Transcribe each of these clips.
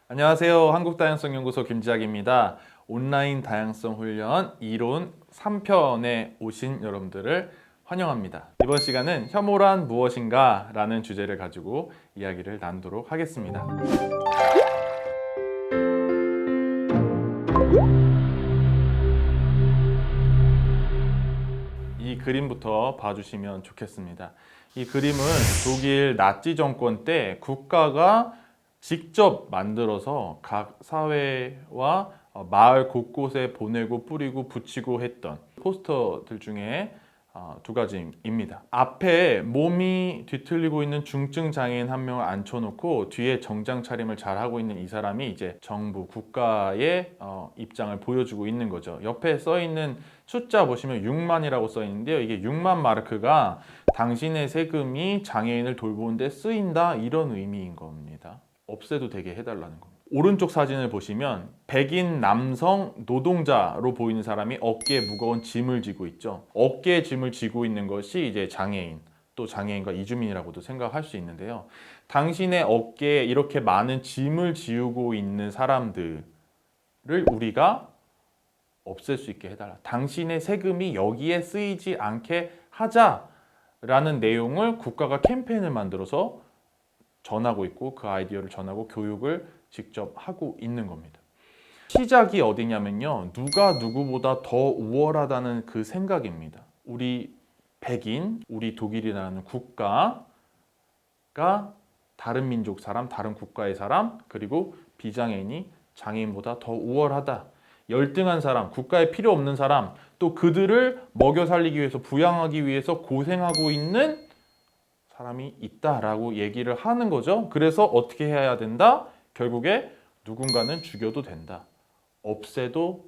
안녕하세요. 한국다양성연구소 김지학입니다. 온라인 다양성 훈련 이론 3편에 오신 여러분들을 환영합니다. 이번 시간은 혐오란 무엇인가 라는 주제를 가지고 이야기를 나누도록 하겠습니다. 이 그림부터 봐주시면 좋겠습니다. 이 그림은 독일 나치 정권 때 국가가 직접 만들어서 각 사회와 마을 곳곳에 보내고 뿌리고 붙이고 했던 포스터들 중에 두 가지입니다. 앞에 몸이 뒤틀리고 있는 중증 장애인 한 명을 앉혀놓고 뒤에 정장 차림을 잘 하고 있는 이 사람이 이제 정부 국가의 입장을 보여주고 있는 거죠. 옆에 써 있는 숫자 보시면 6만이라고 써 있는데요. 이게 6만 마르크가 당신의 세금이 장애인을 돌보는 데 쓰인다, 이런 의미인 겁니다. 없애도 되게 해달라는 겁니다. 오른쪽 사진을 보시면 백인 남성 노동자로 보이는 사람이 어깨에 무거운 짐을 지고 있죠. 어깨에 짐을 지고 있는 것이 이제 장애인, 또 장애인과 이주민이라고도 생각할 수 있는데요. 당신의 어깨에 이렇게 많은 짐을 지우고 있는 사람들을 우리가 없앨 수 있게 해달라. 당신의 세금이 여기에 쓰이지 않게 하자라는 내용을 국가가 캠페인을 만들어서 전하고 있고, 그 아이디어를 전하고 교육을 직접 하고 있는 겁니다. 시작이 어디냐면요, 누가 누구보다 더 우월하다는 그 생각입니다. 우리 백인, 우리 독일이라는 국가가 다른 민족 사람, 다른 국가의 사람, 그리고 비장애인이 장애인보다 더 우월하다, 열등한 사람, 국가에 필요 없는 사람, 또 그들을 먹여 살리기 위해서, 부양하기 위해서 고생하고 있는 사람이 있다라고 얘기를 하는 거죠. 그래서 어떻게 해야 된다? 결국에 누군가는 죽여도 된다, 없애도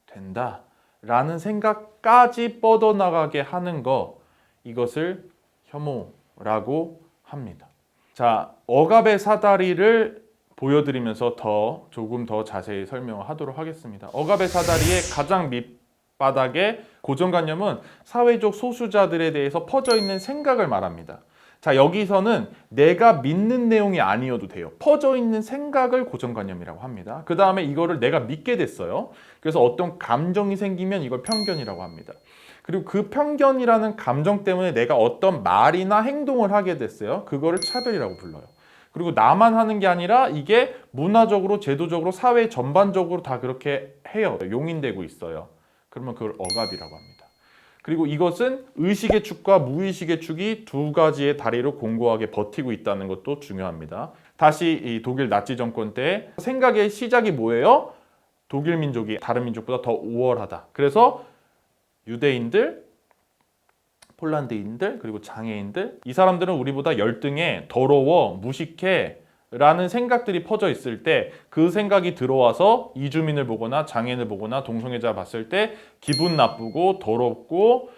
된다 라는 생각까지 뻗어나가게 하는 거, 이것을 혐오라고 합니다. 자, 억압의 사다리를 보여드리면서 조금 더 자세히 설명을 하도록 하겠습니다. 억압의 사다리의 가장 밑바닥의 고정관념은 사회적 소수자들에 대해서 퍼져 있는 생각을 말합니다. 자, 여기서는 내가 믿는 내용이 아니어도 돼요. 퍼져 있는 생각을 고정관념이라고 합니다. 그 다음에 이거를 내가 믿게 됐어요. 그래서 어떤 감정이 생기면 이걸 편견이라고 합니다. 그리고 그 편견이라는 감정 때문에 내가 어떤 말이나 행동을 하게 됐어요. 그거를 차별이라고 불러요. 그리고 나만 하는 게 아니라 이게 문화적으로, 제도적으로, 사회 전반적으로 다 그렇게 해요. 용인되고 있어요. 그러면 그걸 억압이라고 합니다. 그리고 이것은 의식의 축과 무의식의 축이 두 가지의 다리로 공고하게 버티고 있다는 것도 중요합니다. 다시 이 독일 나치 정권 때 생각의 시작이 뭐예요? 독일 민족이 다른 민족보다 더 우월하다. 그래서 유대인들, 폴란드인들, 그리고 장애인들, 이 사람들은 우리보다 열등해, 더러워, 무식해 라는 생각들이 퍼져 있을 때, 그 생각이 들어와서 이주민을 보거나 장애인을 보거나 동성애자 봤을 때 기분 나쁘고 더럽고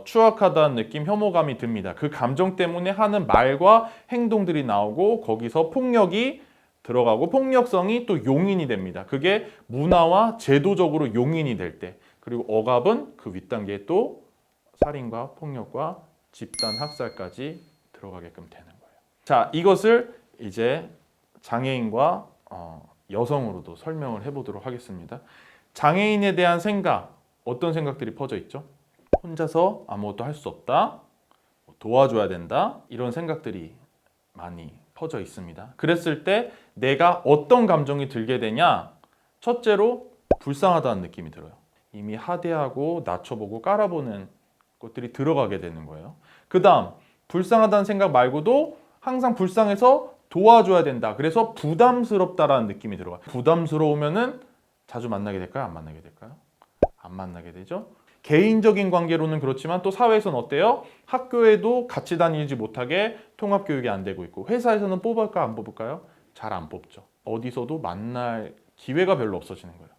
추악하다는 느낌, 혐오감이 듭니다. 그 감정 때문에 하는 말과 행동들이 나오고, 거기서 폭력이 들어가고, 폭력성이 또 용인이 됩니다. 그게 문화와 제도적으로 용인이 될 때, 그리고 억압은 그 윗단계에 또 살인과 폭력과 집단 학살까지 들어가게끔 되는 거예요. 자, 이것을 이제 장애인과 여성으로도 설명을 해보도록 하겠습니다. 장애인에 대한 생각, 어떤 생각들이 퍼져 있죠? 혼자서 아무것도 할 수 없다, 도와줘야 된다, 이런 생각들이 많이 퍼져 있습니다. 그랬을 때 내가 어떤 감정이 들게 되냐? 첫째로 불쌍하다는 느낌이 들어요. 이미 하대하고 낮춰보고 깔아보는 것들이 들어가게 되는 거예요. 그 다음, 불쌍하다는 생각 말고도 항상 불쌍해서 도와줘야 된다, 그래서 부담스럽다라는 느낌이 들어가요. 부담스러우면은 자주 만나게 될까요? 안 만나게 될까요? 안 만나게 되죠. 개인적인 관계로는 그렇지만 또 사회에서는 어때요? 학교에도 같이 다니지 못하게 통합교육이 안 되고 있고, 회사에서는 뽑을까 안 뽑을까요? 잘 안 뽑죠. 어디서도 만날 기회가 별로 없어지는 거예요.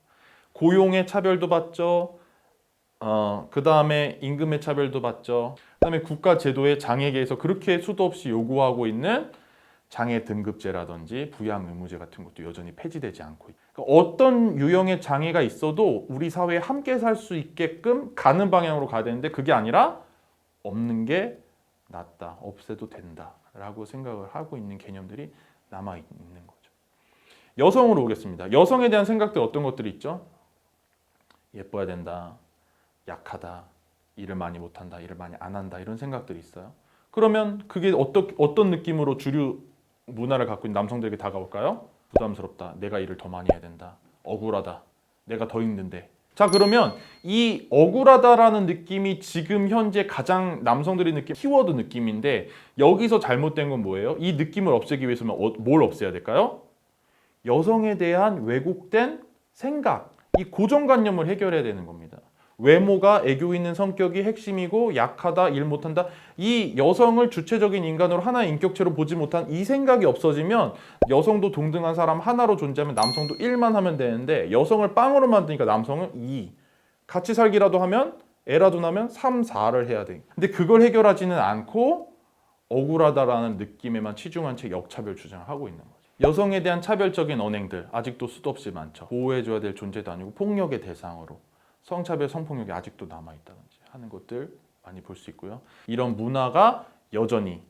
고용의 차별도 받죠. 그 다음에 임금의 차별도 받죠. 그 다음에 국가 제도의 장애계에서 그렇게 수도 없이 요구하고 있는 장애 등급제라든지 부양 의무제 같은 것도 여전히 폐지되지 않고 있고, 그러니까 어떤 유형의 장애가 있어도 우리 사회에 함께 살 수 있게끔 가는 방향으로 가야 되는데, 그게 아니라 없는 게 낫다, 없애도 된다 라고 생각을 하고 있는 개념들이 남아 있는 거죠. 여성으로 오겠습니다. 여성에 대한 생각들 어떤 것들이 있죠? 예뻐야 된다, 약하다, 일을 많이 못한다, 일을 많이 안 한다 이런 생각들이 있어요. 그러면 그게 어떤 느낌으로 주류 문화를 갖고 있는 남성들에게 다가올까요? 부담스럽다, 내가 일을 더 많이 해야 된다, 억울하다, 내가 더 힘든데. 자, 그러면 이 억울하다라는 느낌이 지금 현재 가장 남성들이 느끼는 키워드 느낌인데, 여기서 잘못된 건 뭐예요? 이 느낌을 없애기 위해서는 뭘 없애야 될까요? 여성에 대한 왜곡된 생각, 이 고정관념을 해결해야 되는 겁니다. 외모가 애교 있는 성격이 핵심이고 약하다, 일 못한다, 이 여성을 주체적인 인간으로 하나의 인격체로 보지 못한 이 생각이 없어지면 여성도 동등한 사람 하나로 존재하면 남성도 1만 하면 되는데, 여성을 빵으로 만드니까 남성은 2, 같이 살기라도 하면 애라도 나면 3, 4를 해야 돼. 근데 그걸 해결하지는 않고 억울하다라는 느낌에만 치중한 채 역차별 주장을 하고 있는 거죠. 여성에 대한 차별적인 언행들 아직도 수도 없이 많죠. 보호해줘야 될 존재도 아니고 폭력의 대상으로 성차별, 성폭력이 아직도 남아있다든지 하는 것들 많이 볼 수 있고요. 이런 문화가 여전히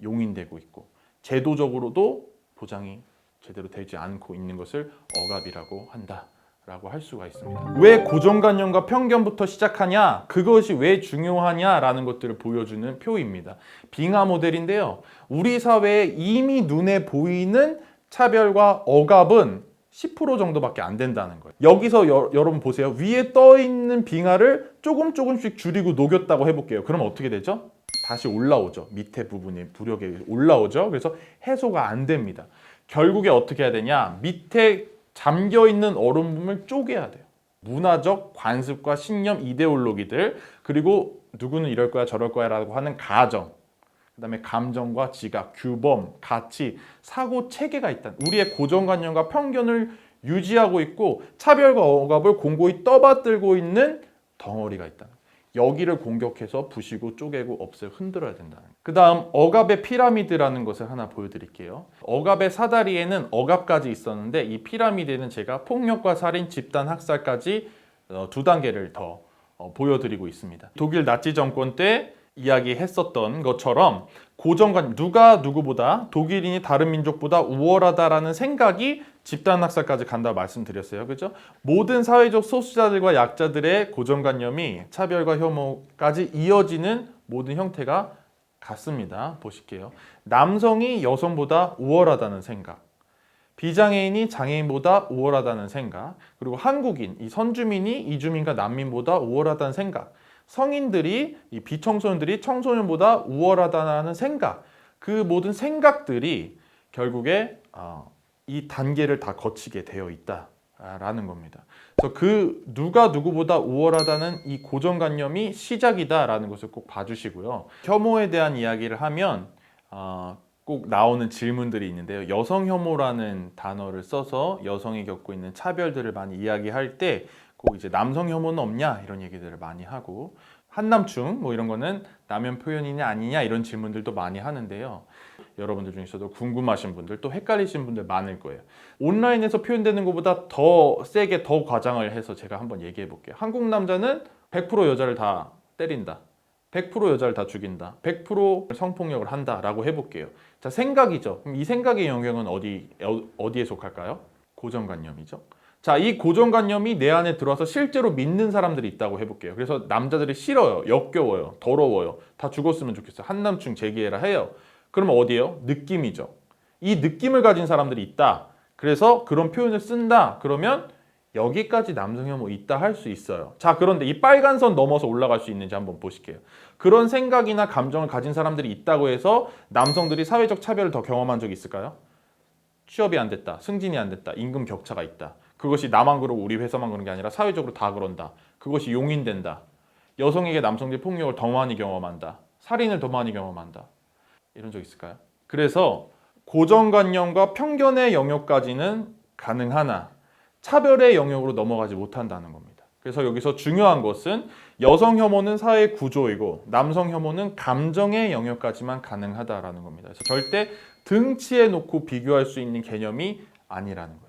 용인되고 있고 제도적으로도 보장이 제대로 되지 않고 있는 것을 억압이라고 한다라고 할 수가 있습니다. 왜 고정관념과 편견부터 시작하냐? 그것이 왜 중요하냐라는 것들을 보여주는 표입니다. 빙하 모델인데요. 우리 사회에 이미 눈에 보이는 차별과 억압은 10% 정도밖에 안 된다는 거예요. 여기서 여러분 보세요. 위에 떠 있는 빙하를 조금씩 줄이고 녹였다고 해볼게요. 그러면 어떻게 되죠? 다시 올라오죠. 밑에 부분이 부력에 올라오죠. 그래서 해소가 안 됩니다. 결국에 어떻게 해야 되냐? 밑에 잠겨 있는 얼음 부분을 쪼개야 돼요. 문화적 관습과 신념, 이데올로기들, 그리고 누구는 이럴 거야 저럴 거야 라고 하는 가정, 그 다음에 감정과 지각, 규범, 가치, 사고 체계가 있다. 우리의 고정관념과 편견을 유지하고 있고 차별과 억압을 공고히 떠받들고 있는 덩어리가 있다. 여기를 공격해서 부시고 쪼개고 없애고 흔들어야 된다. 그 다음 억압의 피라미드라는 것을 하나 보여드릴게요. 억압의 사다리에는 억압까지 있었는데 이 피라미드에는 제가 폭력과 살인, 집단 학살까지 2단계를 더 보여드리고 있습니다. 독일 나치 정권 때 이야기했었던 것처럼 고정관념, 누가 누구보다 독일인이 다른 민족보다 우월하다라는 생각이 집단 학살까지 간다고 말씀드렸어요. 그죠? 모든 사회적 소수자들과 약자들의 고정관념이 차별과 혐오까지 이어지는 모든 형태가 같습니다. 보실게요. 남성이 여성보다 우월하다는 생각, 비장애인이 장애인보다 우월하다는 생각, 그리고 한국인, 이 선주민이 이주민과 난민보다 우월하다는 생각, 성인들이, 이 비청소년들이 청소년보다 우월하다는 생각, 그 모든 생각들이 결국에 이 단계를 다 거치게 되어 있다라는 겁니다. 그래서 그 누가 누구보다 우월하다는 이 고정관념이 시작이다라는 것을 꼭 봐주시고요. 혐오에 대한 이야기를 하면 꼭 나오는 질문들이 있는데요. 여성 혐오라는 단어를 써서 여성이 겪고 있는 차별들을 많이 이야기할 때 꼭 이제 남성 혐오는 없냐 이런 얘기들을 많이 하고, 한남충 뭐 이런 거는 남용 표현이냐 아니냐 이런 질문들도 많이 하는데요. 여러분들 중에서도 궁금하신 분들, 또 헷갈리신 분들 많을 거예요. 온라인에서 표현되는 것보다 더 세게 더 과장을 해서 제가 한번 얘기해 볼게요. 한국 남자는 100% 여자를 다 때린다, 100% 여자를 다 죽인다, 100% 성폭력을 한다라고 해볼게요. 자, 생각이죠. 그럼 이 생각의 영역은 어디에 속할까요? 고정관념이죠. 자, 이 고정관념이 내 안에 들어와서 실제로 믿는 사람들이 있다고 해볼게요. 그래서 남자들이 싫어요, 역겨워요, 더러워요, 다 죽었으면 좋겠어요, 한남충 제기해라 해요. 그러면 어디예요? 느낌이죠. 이 느낌을 가진 사람들이 있다. 그래서 그런 표현을 쓴다. 그러면 여기까지 남성 혐오 있다 할 수 있어요. 자, 그런데 이 빨간 선 넘어서 올라갈 수 있는지 한번 보실게요. 그런 생각이나 감정을 가진 사람들이 있다고 해서 남성들이 사회적 차별을 더 경험한 적이 있을까요? 취업이 안 됐다, 승진이 안 됐다, 임금 격차가 있다. 그것이 나만 그러고 우리 회사만 그런 게 아니라 사회적으로 다 그런다. 그것이 용인된다. 여성에게 남성들이 폭력을 더 많이 경험한다. 살인을 더 많이 경험한다. 이런 적 있을까요? 그래서 고정관념과 편견의 영역까지는 가능하나 차별의 영역으로 넘어가지 못한다는 겁니다. 그래서 여기서 중요한 것은 여성 혐오는 사회 구조이고 남성 혐오는 감정의 영역까지만 가능하다라는 겁니다. 그래서 절대 등치에 놓고 비교할 수 있는 개념이 아니라는 거예요.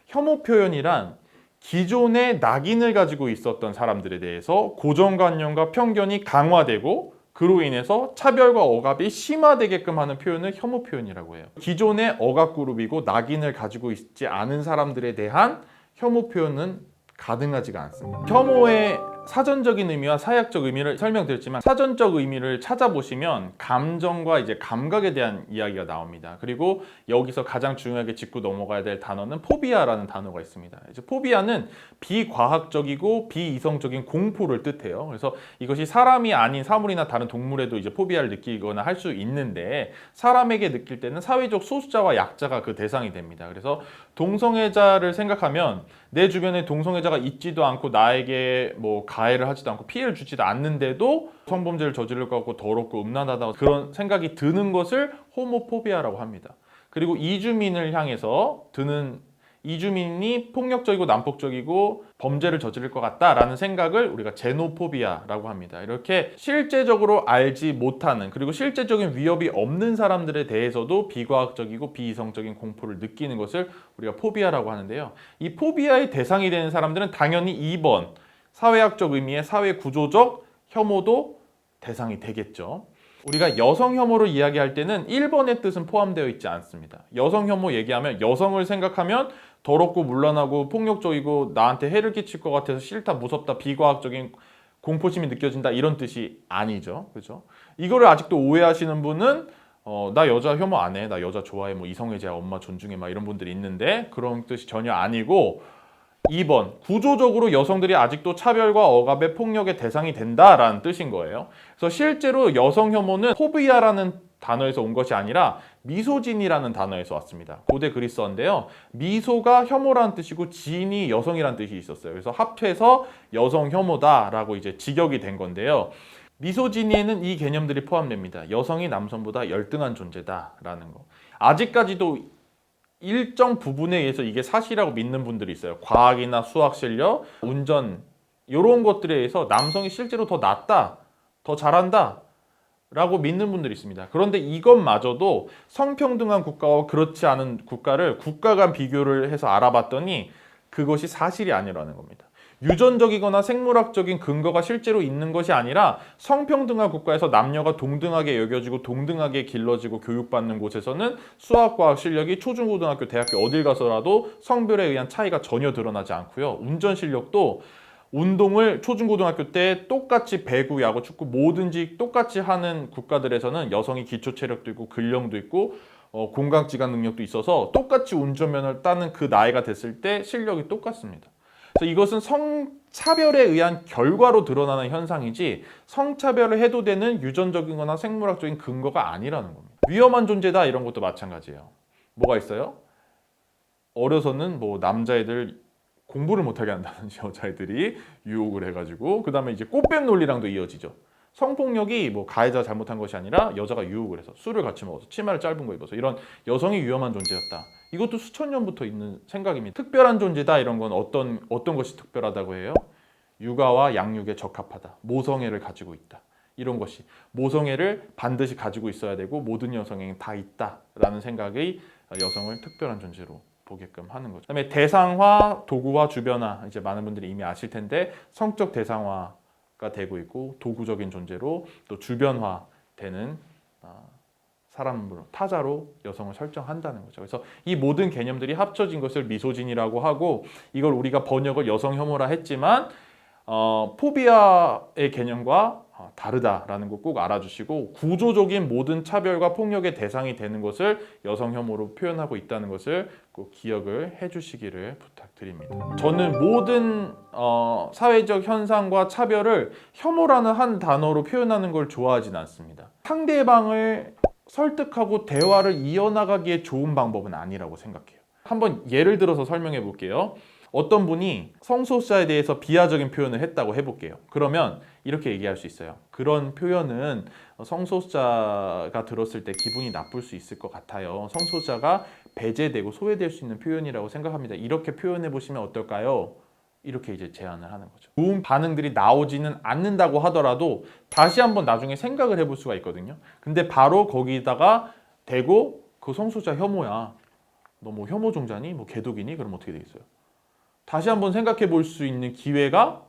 혐오 표현이란 기존의 낙인을 가지고 있었던 사람들에 대해서 고정관념과 편견이 강화되고 그로 인해서 차별과 억압이 심화되게끔 하는 표현을 혐오 표현이라고 해요. 기존의 억압 그룹이고 낙인을 가지고 있지 않은 사람들에 대한 혐오 표현은 가능하지가 않습니다. 혐오의 사전적인 의미와 사역적 의미를 설명드렸지만 사전적 의미를 찾아보시면 감정과 이제 감각에 대한 이야기가 나옵니다. 그리고 여기서 가장 중요하게 짚고 넘어가야 될 단어는 포비아라는 단어가 있습니다. 이제 포비아는 비과학적이고 비이성적인 공포를 뜻해요. 그래서 이것이 사람이 아닌 사물이나 다른 동물에도 이제 포비아를 느끼거나 할 수 있는데 사람에게 느낄 때는 사회적 소수자와 약자가 그 대상이 됩니다. 그래서 동성애자를 생각하면 내 주변에 동성애자가 있지도 않고 나에게 뭐 가해를 하지도 않고 피해를 주지도 않는데도 성범죄를 저지를 것 같고 더럽고 음란하다 그런 생각이 드는 것을 호모포비아라고 합니다. 그리고 이주민을 향해서 드는 이주민이 폭력적이고 난폭적이고 범죄를 저지를 것 같다라는 생각을 우리가 제노포비아라고 합니다. 이렇게 실제적으로 알지 못하는 그리고 실제적인 위협이 없는 사람들에 대해서도 비과학적이고 비이성적인 공포를 느끼는 것을 우리가 포비아라고 하는데요. 이 포비아의 대상이 되는 사람들은 당연히 2번 사회학적 의미의 사회구조적 혐오도 대상이 되겠죠. 우리가 여성 혐오를 이야기할 때는 1번의 뜻은 포함되어 있지 않습니다. 여성 혐오 얘기하면 여성을 생각하면 더럽고 문란하고 폭력적이고 나한테 해를 끼칠 것 같아서 싫다, 무섭다, 비과학적인 공포심이 느껴진다 이런 뜻이 아니죠. 그렇죠? 이거를 아직도 오해하시는 분은 나 여자 혐오 안 해, 나 여자 좋아해, 뭐 이성애자, 엄마 존중해, 막 이런 분들이 있는데 그런 뜻이 전혀 아니고 2번, 구조적으로 여성들이 아직도 차별과 억압의 폭력의 대상이 된다라는 뜻인 거예요. 그래서 실제로 여성 혐오는 포비아라는 단어에서 온 것이 아니라 미소진이라는 단어에서 왔습니다. 고대 그리스어인데요. 미소가 혐오라는 뜻이고 진이 여성이라는 뜻이 있었어요. 그래서 합쳐서 여성 혐오다라고 이제 직역이 된 건데요. 미소지니에는 이 개념들이 포함됩니다. 여성이 남성보다 열등한 존재다라는 거. 아직까지도 일정 부분에 의해서 이게 사실이라고 믿는 분들이 있어요. 과학이나 수학 실력, 운전 이런 것들에 의해서 남성이 실제로 더 낫다, 더 잘한다 라고 믿는 분들이 있습니다. 그런데 이것마저도 성평등한 국가와 그렇지 않은 국가를 국가 간 비교를 해서 알아봤더니 그것이 사실이 아니라는 겁니다. 유전적이거나 생물학적인 근거가 실제로 있는 것이 아니라 성평등한 국가에서 남녀가 동등하게 여겨지고 동등하게 길러지고 교육받는 곳에서는 수학과학 실력이 초중고등학교 대학교 어딜 가서라도 성별에 의한 차이가 전혀 드러나지 않고요. 운전 실력도 운동을 초중고등학교 때 똑같이 배구, 야구, 축구 뭐든지 똑같이 하는 국가들에서는 여성이 기초 체력도 있고 근력도 있고 공강지각 능력도 있어서 똑같이 운전면허를 따는 그 나이가 됐을 때 실력이 똑같습니다. 그래서 이것은 성차별에 의한 결과로 드러나는 현상이지 성차별을 해도 되는 유전적이거나 생물학적인 근거가 아니라는 겁니다. 위험한 존재다 이런 것도 마찬가지예요. 뭐가 있어요? 어려서는 뭐 남자애들 공부를 못하게 한다는 여자애들이 유혹을 해가지고 그 다음에 이제 꽃뱀 논리랑도 이어지죠. 성폭력이 뭐 가해자가 잘못한 것이 아니라 여자가 유혹을 해서 술을 같이 먹어서 치마를 짧은 거 입어서 이런 여성이 위험한 존재였다. 이것도 수천 년부터 있는 생각입니다. 특별한 존재다 이런 건 어떤 것이 특별하다고 해요? 육아와 양육에 적합하다. 모성애를 가지고 있다. 이런 것이 모성애를 반드시 가지고 있어야 되고 모든 여성에게 다 있다라는 생각이 여성을 특별한 존재로 보게끔 하는 거죠. 그다음에 대상화, 도구화, 주변화 이제 많은 분들이 이미 아실 텐데 성적 대상화가 되고 있고 도구적인 존재로 또 주변화되는 사람으로 타자로 여성을 설정한다는 거죠. 그래서 이 모든 개념들이 합쳐진 것을 미소진이라고 하고 이걸 우리가 번역을 여성 혐오라 했지만 포비아의 개념과 다르다라는 거 꼭 알아주시고 구조적인 모든 차별과 폭력의 대상이 되는 것을 여성 혐오로 표현하고 있다는 것을 꼭 기억을 해주시기를 부탁드립니다. 저는 모든 사회적 현상과 차별을 혐오라는 한 단어로 표현하는 걸 좋아하진 않습니다. 상대방을 설득하고 대화를 이어나가기에 좋은 방법은 아니라고 생각해요. 한번 예를 들어서 설명해 볼게요. 어떤 분이 성소수자에 대해서 비하적인 표현을 했다고 해볼게요. 그러면 이렇게 얘기할 수 있어요. 그런 표현은 성소수자가 들었을 때 기분이 나쁠 수 있을 것 같아요. 성소수자가 배제되고 소외될 수 있는 표현이라고 생각합니다. 이렇게 표현해 보시면 어떨까요? 이렇게 이제 제안을 하는 거죠. 좋은 반응들이 나오지는 않는다고 하더라도 다시 한번 나중에 생각을 해볼 수가 있거든요. 근데 바로 거기다가 대고 그 성소수자 혐오야. 너 뭐 혐오종자니? 뭐 개독이니? 그럼 어떻게 되겠어요? 다시 한번 생각해 볼 수 있는 기회가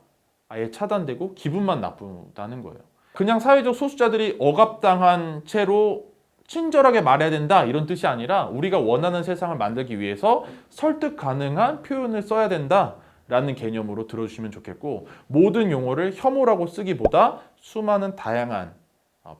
아예 차단되고 기분만 나쁘다는 거예요. 그냥 사회적 소수자들이 억압당한 채로 친절하게 말해야 된다 이런 뜻이 아니라 우리가 원하는 세상을 만들기 위해서 설득 가능한 표현을 써야 된다 라는 개념으로 들어주시면 좋겠고, 모든 용어를 혐오라고 쓰기보다 수많은 다양한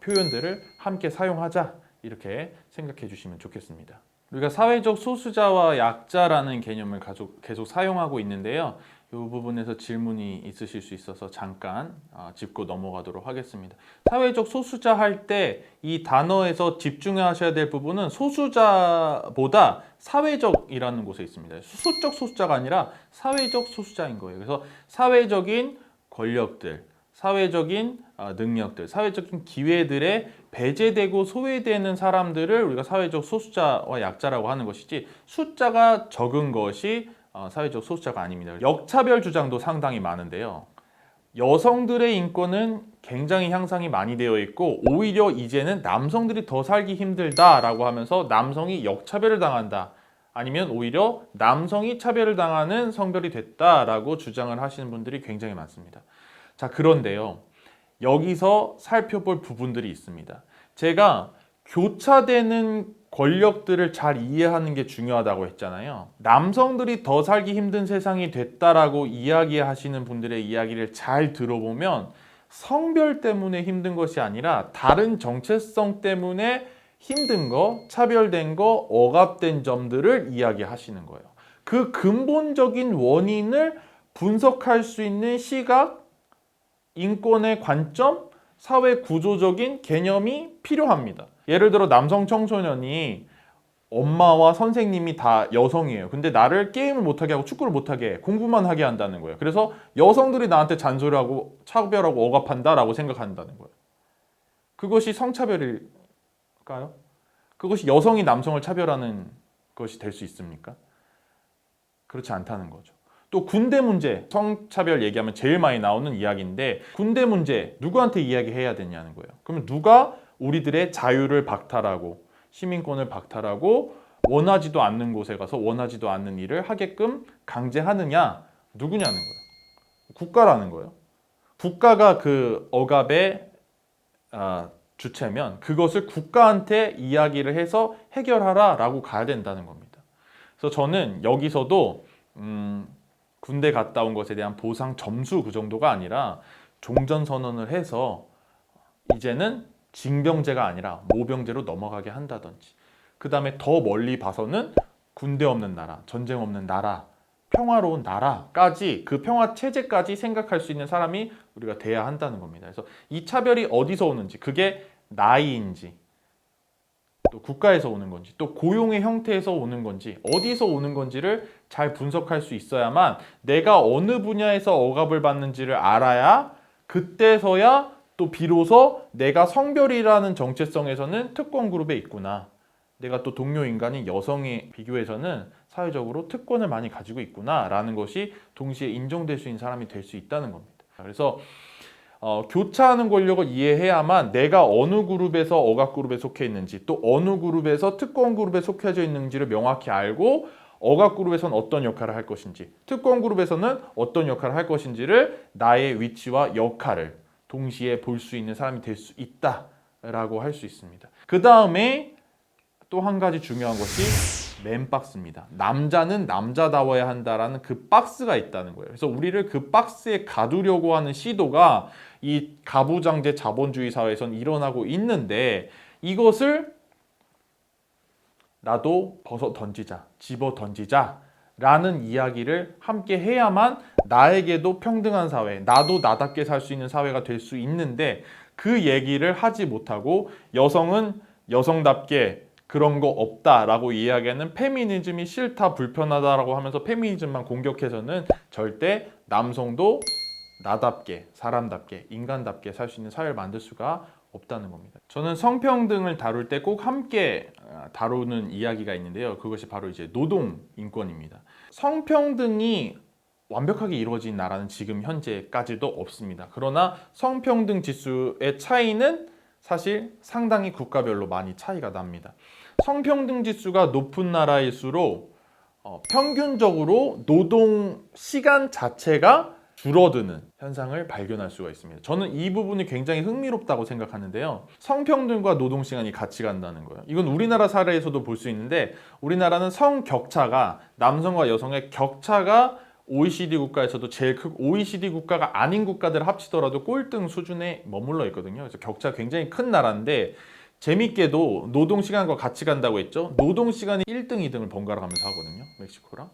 표현들을 함께 사용하자 이렇게 생각해 주시면 좋겠습니다. 우리가 사회적 소수자와 약자라는 개념을 계속 사용하고 있는데요. 이 부분에서 질문이 있으실 수 있어서 잠깐 짚고 넘어가도록 하겠습니다. 사회적 소수자 할 때 이 단어에서 집중하셔야 될 부분은 소수자보다 사회적이라는 곳에 있습니다. 수적 소수자가 아니라 사회적 소수자인 거예요. 그래서 사회적인 권력들, 사회적인 능력들, 사회적인 기회들에 배제되고 소외되는 사람들을 우리가 사회적 소수자와 약자라고 하는 것이지, 숫자가 적은 것이 사회적 소수자가 아닙니다. 역차별 주장도 상당히 많은데요. 여성들의 인권은 굉장히 향상이 많이 되어 있고 오히려 이제는 남성들이 더 살기 힘들다라고 하면서 남성이 역차별을 당한다, 아니면 오히려 남성이 차별을 당하는 성별이 됐다라고 주장을 하시는 분들이 굉장히 많습니다. 자, 그런데요. 여기서 살펴볼 부분들이 있습니다. 제가 교차되는 권력들을 잘 이해하는 게 중요하다고 했잖아요. 남성들이 더 살기 힘든 세상이 됐다라고 이야기하시는 분들의 이야기를 잘 들어보면 성별 때문에 힘든 것이 아니라 다른 정체성 때문에 힘든 거, 차별된 거, 억압된 점들을 이야기하시는 거예요. 그 근본적인 원인을 분석할 수 있는 시각, 인권의 관점, 사회 구조적인 개념이 필요합니다. 예를 들어 남성 청소년이 엄마와 선생님이 다 여성이에요. 근데 나를 게임을 못하게 하고 축구를 못하게 해. 공부만 하게 한다는 거예요. 그래서 여성들이 나한테 잔소리하고 차별하고 억압한다라고 생각한다는 거예요. 그것이 성차별일까요? 그것이 여성이 남성을 차별하는 것이 될 수 있습니까? 그렇지 않다는 거죠. 또 군대 문제, 성차별 얘기하면 제일 많이 나오는 이야기인데, 군대 문제 누구한테 이야기해야 되냐는 거예요. 그러면 누가 우리들의 자유를 박탈하고 시민권을 박탈하고 원하지도 않는 곳에 가서 원하지도 않는 일을 하게끔 강제하느냐? 누구냐는 거예요. 국가라는 거예요. 국가가 그 억압의 주체면 그것을 국가한테 이야기를 해서 해결하라 라고 가야 된다는 겁니다. 그래서 저는 여기서도 군대 갔다 온 것에 대한 보상 점수 그 정도가 아니라 종전선언을 해서 이제는 징병제가 아니라 모병제로 넘어가게 한다든지, 그 다음에 더 멀리 봐서는 군대 없는 나라, 전쟁 없는 나라, 평화로운 나라까지, 그 평화 체제까지 생각할 수 있는 사람이 우리가 돼야 한다는 겁니다. 그래서 이 차별이 어디서 오는지, 그게 나이인지, 또 국가에서 오는 건지, 또 고용의 형태에서 오는 건지, 어디서 오는 건지를 잘 분석할 수 있어야만 내가 어느 분야에서 억압을 받는지를 알아야 그때서야 또 비로소 내가 성별이라는 정체성에서는 특권 그룹에 있구나, 내가 또 동료 인간인 여성에 비교해서는 사회적으로 특권을 많이 가지고 있구나 라는 것이 동시에 인정될 수 있는 사람이 될 수 있다는 겁니다. 그래서 교차하는 권력을 이해해야만 내가 어느 그룹에서 억압 그룹에 속해 있는지, 또 어느 그룹에서 특권 그룹에 속해져 있는지를 명확히 알고 억압 그룹에서는 어떤 역할을 할 것인지, 특권 그룹에서는 어떤 역할을 할 것인지를 나의 위치와 역할을 동시에 볼 수 있는 사람이 될 수 있다라고 할 수 있습니다. 그 다음에 또 한 가지 중요한 것이 맨박스입니다. 남자는 남자다워야 한다라는 그 박스가 있다는 거예요. 그래서 우리를 그 박스에 가두려고 하는 시도가 이 가부장제 자본주의 사회에선 일어나고 있는데, 이것을 나도 벗어 던지자, 집어 던지자 라는 이야기를 함께 해야만 나에게도 평등한 사회, 나도 나답게 살 수 있는 사회가 될 수 있는데, 그 얘기를 하지 못하고 여성은 여성답게 그런 거 없다라고 이야기하는 페미니즘이 싫다, 불편하다라고 하면서 페미니즘만 공격해서는 절대 남성도 나답게, 사람답게, 인간답게 살 수 있는 사회를 만들 수가 없다는 겁니다. 저는 성평등을 다룰 때 꼭 함께 다루는 이야기가 있는데요. 그것이 바로 이제 노동 인권입니다. 성평등이 완벽하게 이루어진 나라는 지금 현재까지도 없습니다. 그러나 성평등 지수의 차이는 사실 상당히 국가별로 많이 차이가 납니다. 성평등 지수가 높은 나라일수록 평균적으로 노동 시간 자체가 줄어드는 현상을 발견할 수가 있습니다. 저는 이 부분이 굉장히 흥미롭다고 생각하는데요. 성평등과 노동시간이 같이 간다는 거예요. 이건 우리나라 사례에서도 볼 수 있는데 우리나라는 성격차가 남성과 여성의 격차가 OECD 국가에서도 제일 크고 OECD 국가가 아닌 국가들을 합치더라도 꼴등 수준에 머물러 있거든요. 그래서 격차가 굉장히 큰 나라인데 재밌게도 노동시간과 같이 간다고 했죠. 노동시간이 1등, 2등을 번갈아 가면서 하거든요. 멕시코랑.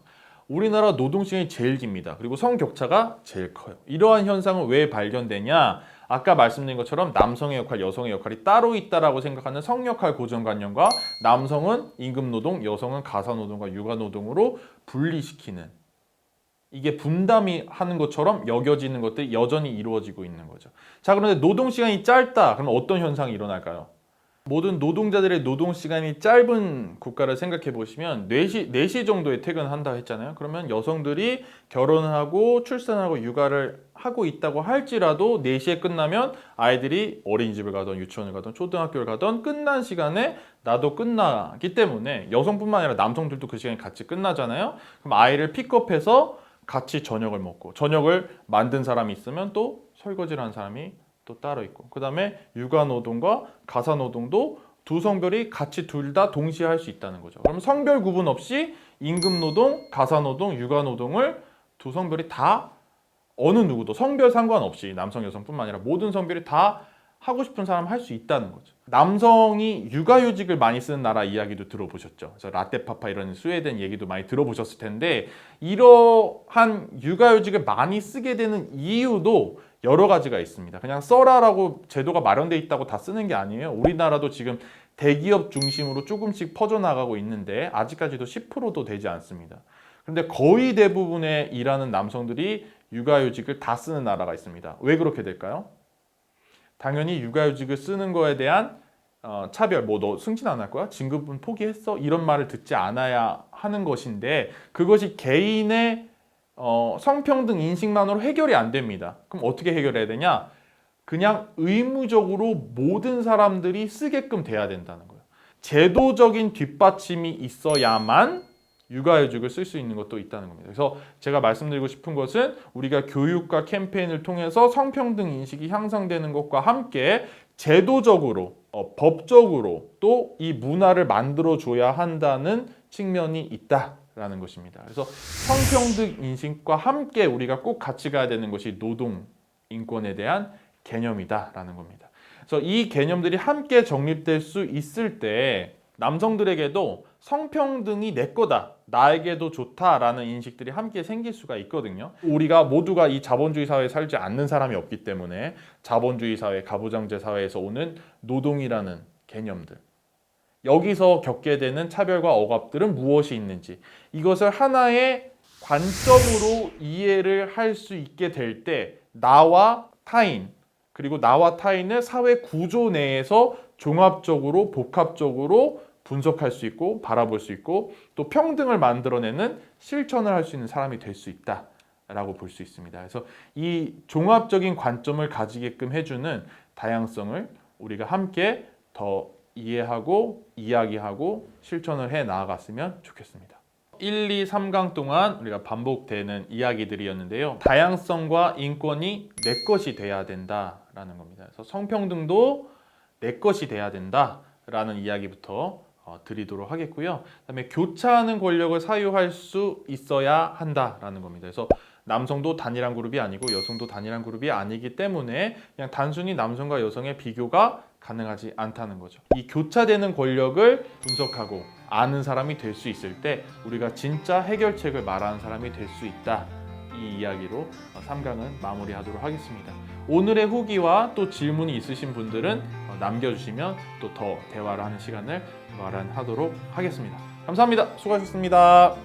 우리나라 노동시간이 제일 깁니다. 그리고 성격차가 제일 커요. 이러한 현상은 왜 발견되냐? 아까 말씀드린 것처럼 남성의 역할, 여성의 역할이 따로 있다라고 생각하는 성역할 고정관념과 남성은 임금노동, 여성은 가사노동과 육아노동으로 분리시키는 이게 분담이 하는 것처럼 여겨지는 것들이 여전히 이루어지고 있는 거죠. 자, 그런데 노동시간이 짧다. 그러면 어떤 현상이 일어날까요? 모든 노동자들의 노동시간이 짧은 국가를 생각해 보시면 4시 정도에 퇴근한다 했잖아요. 그러면 여성들이 결혼을 하고 출산하고 육아를 하고 있다고 할지라도 4시에 끝나면 아이들이 어린이집을 가든 유치원을 가든 초등학교를 가든 끝난 시간에 나도 끝나기 때문에 여성뿐만 아니라 남성들도 그 시간에 같이 끝나잖아요. 그럼 아이를 픽업해서 같이 저녁을 먹고 저녁을 만든 사람이 있으면 또 설거지를 하는 사람이 또 따로 있고 그 다음에 육아노동과 가사노동도 두 성별이 같이 둘 다 동시에 할 수 있다는 거죠. 그럼 성별 구분 없이 임금노동, 가사노동, 육아노동을 두 성별이 다 어느 누구도 성별 상관없이 남성, 여성뿐만 아니라 모든 성별이 다 하고 싶은 사람 할 수 있다는 거죠. 남성이 육아휴직을 많이 쓰는 나라 이야기도 들어보셨죠. 그래서 라떼파파 이런 스웨덴 얘기도 많이 들어보셨을 텐데 이러한 육아휴직을 많이 쓰게 되는 이유도 여러 가지가 있습니다. 그냥 써라라고 제도가 마련돼 있다고 다 쓰는 게 아니에요. 우리나라도 지금 대기업 중심으로 조금씩 퍼져나가고 있는데 아직까지도 10%도 되지 않습니다. 그런데 거의 대부분의 일하는 남성들이 육아휴직을 다 쓰는 나라가 있습니다. 왜 그렇게 될까요? 당연히 육아휴직을 쓰는 거에 대한 차별, 뭐 너 승진 안 할 거야? 진급은 포기했어? 이런 말을 듣지 않아야 하는 것인데 그것이 개인의 성평등 인식만으로 해결이 안 됩니다. 그럼 어떻게 해결해야 되냐? 그냥 의무적으로 모든 사람들이 쓰게끔 돼야 된다는 거예요. 제도적인 뒷받침이 있어야만 육아휴직을 쓸 수 있는 것도 있다는 겁니다. 그래서 제가 말씀드리고 싶은 것은 우리가 교육과 캠페인을 통해서 성평등 인식이 향상되는 것과 함께 제도적으로, 법적으로 또 이 문화를 만들어줘야 한다는 측면이 있다라는 것입니다. 그래서 성평등 인식과 함께 우리가 꼭 같이 가야 되는 것이 노동, 인권에 대한 개념이다라는 겁니다. 그래서 이 개념들이 함께 정립될 수 있을 때 남성들에게도 성평등이 내 거다, 나에게도 좋다라는 인식들이 함께 생길 수가 있거든요. 우리가 모두가 이 자본주의 사회에 살지 않는 사람이 없기 때문에 자본주의 사회, 가부장제 사회에서 오는 노동이라는 개념들, 여기서 겪게 되는 차별과 억압들은 무엇이 있는지 이것을 하나의 관점으로 이해를 할 수 있게 될 때 나와 타인, 그리고 나와 타인의 사회 구조 내에서 종합적으로 복합적으로 분석할 수 있고 바라볼 수 있고 또 평등을 만들어내는 실천을 할 수 있는 사람이 될 수 있다라고 볼 수 있습니다. 그래서 이 종합적인 관점을 가지게끔 해주는 다양성을 우리가 함께 더 이해하고 이야기하고 실천을 해 나아갔으면 좋겠습니다. 1, 2, 3강 동안 우리가 반복되는 이야기들이었는데요. 다양성과 인권이 내 것이 돼야 된다라는 겁니다. 그래서 성평등도 내 것이 돼야 된다라는 이야기부터 드리도록 하겠고요. 그다음에 교차하는 권력을 사유할 수 있어야 한다라는 겁니다. 그래서 남성도 단일한 그룹이 아니고 여성도 단일한 그룹이 아니기 때문에 그냥 단순히 남성과 여성의 비교가 가능하지 않다는 거죠. 이 교차되는 권력을 분석하고 아는 사람이 될 수 있을 때 우리가 진짜 해결책을 말하는 사람이 될 수 있다. 이 이야기로 3강은 마무리하도록 하겠습니다. 오늘의 후기와 또 질문이 있으신 분들은 남겨주시면 또 더 대화를 하는 시간을 마련하도록 하겠습니다. 감사합니다. 수고하셨습니다.